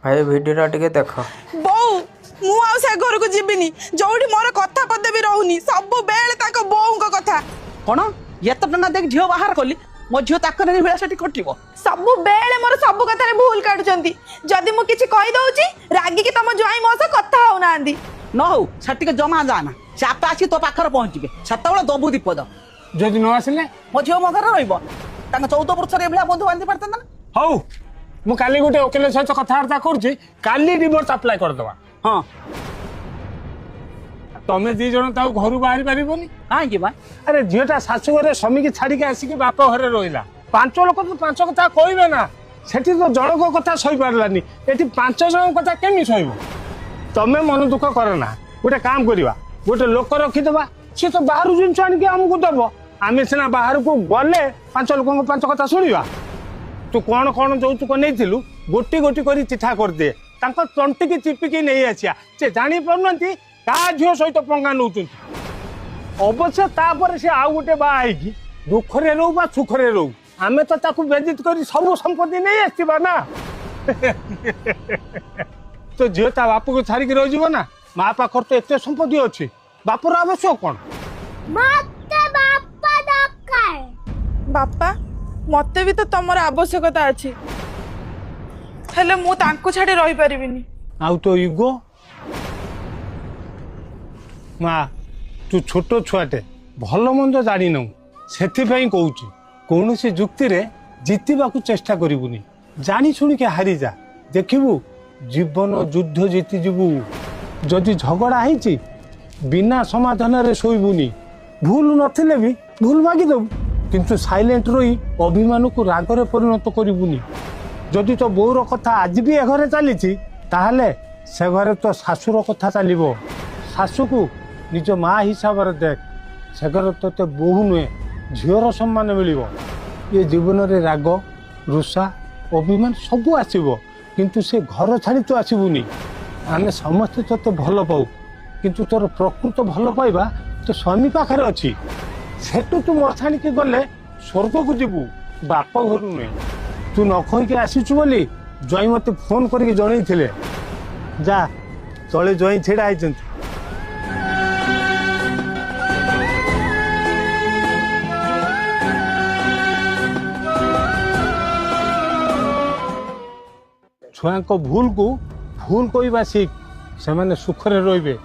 भाई भिडियो टिके देख बोऊ मु आ से घर को जीविनी जोड़ी मोर कथा पदे भी रहूनी सब बेले ताको बोऊ को कथा कौन ये तो टंगा देख झियो बाहर कली मो झियो ताक नहीं भेला सेठी कटिबो सब बेले मोर सब कथा रे भूल काटुचंती जदी मु किछि कहि दउची रागी के तम जोई मो से कथा हो नांदी न हो सेठी के जमा जाना से आप आसी तो पाखर पहुंचबे सतबेला दबु दीपद जदि न आसिले मो झियो मो घर रहइबो तांग 14 वर्ष रे भेला बंधु बांधी परतन ना हौ मु काली गोटे वकील सहित कथबार्ता करुछि काली डिवोर्स अप्लाई कर दवा हां तमे दी जण ताऊ घर बाहरी पारिबोनी हां कि बा अरे झीटा शाशु घरे स्वामी की छाड़ी के आसिक बाप घरे रहिला पांच लोक तो पांच कथा कहबे ना सेठी तो जणक कथा सही पारलानी एठी पांच जण कथा केमी सहिबो तमे मन दुख कर ना गोटे काम करिवा गोटे लोक रखी देबा से तो बाहर जिंस आनिके हमकु दबो आमे सिना बाहर को गले पांच लोक पांच कथा सुनिवा तू कौन कौन যৌতুକ ନେଇଥିଲୁ ଗୋଟି ଗୋଟି କରି ଚିଠା କରିଦେ ତାଙ୍କ ତଣ୍ଟିକି ଚିପିକି ନେଇ ଆସିଆ ସେ ଜାଣି ପାରୁନାହାନ୍ତି କାହା ଝିଅ ସହିତ ପଙ୍ଗା ନେଉଛନ୍ତି ଅବଶ୍ୟ ତାପରେ ସେ ଆଉ ଗୋଟେ ବାହା ହେଇକି ଦୁଃଖରେ ରହୁ ବା ସୁଖରେ ରହୁ ଆମେ ତ ତାକୁ ବେଜିତ କରି ସବୁ ସମ୍ପତ୍ତି ନେଇ ଆସିବା ନା ତ ଝିଅ ତା ବାପକୁ ଛାଡ଼ିକି ରହିଯିବ ନା ମା ପାଖରେ ତ ଏତେ ସମ୍ପତ୍ତି ଅଛି ବାପର ଆବଶ୍ୟକ କ'ଣ बापा मते भी तो तमर आवश्यकता अछि हेले मु तांको छाडी रही परिबिनी आउ तो इगो माँ तू छोट छुआटे भल मंद जानी नौ से कहूँ कौन सी जुक्ति रे जीतवाक चेष्टा करूनी जानी शुणिके हारी जा देखबू जीवन युद्ध जीतिजु जदि झगड़ा है बिना समाधान रे शोबुनी भूल नथिले भी भूल मागिदेबू किंतु साइलेंट रही अभिमान को रागरे परिणत करूनी जदि तो बोर कथा आज भी ए घरे चली से घरे तो शाशुर कथा चलो शाशु को निज माँ हिसाब से देख से घरे तो बोहू नुहे झीर सम्मान मिल ये जीवन रे राग रुषा अभिमान सब आसब किंतु से घर छाड़ी तो आसबुनी आम समस्ते तो भल पाऊ किंतु तोर प्रकृत भल पाइबा तो स्वामी पाखे अच्छी सेठू तू मछाणी के गले स्वर्ग को जीवु बाप घर नुहे तू न कहीकि आसीचु बोली जई मत फोन करके जन जा तले जई छेड़ा है छुआ भूल को भूल कहवा शिख से सुखरे रे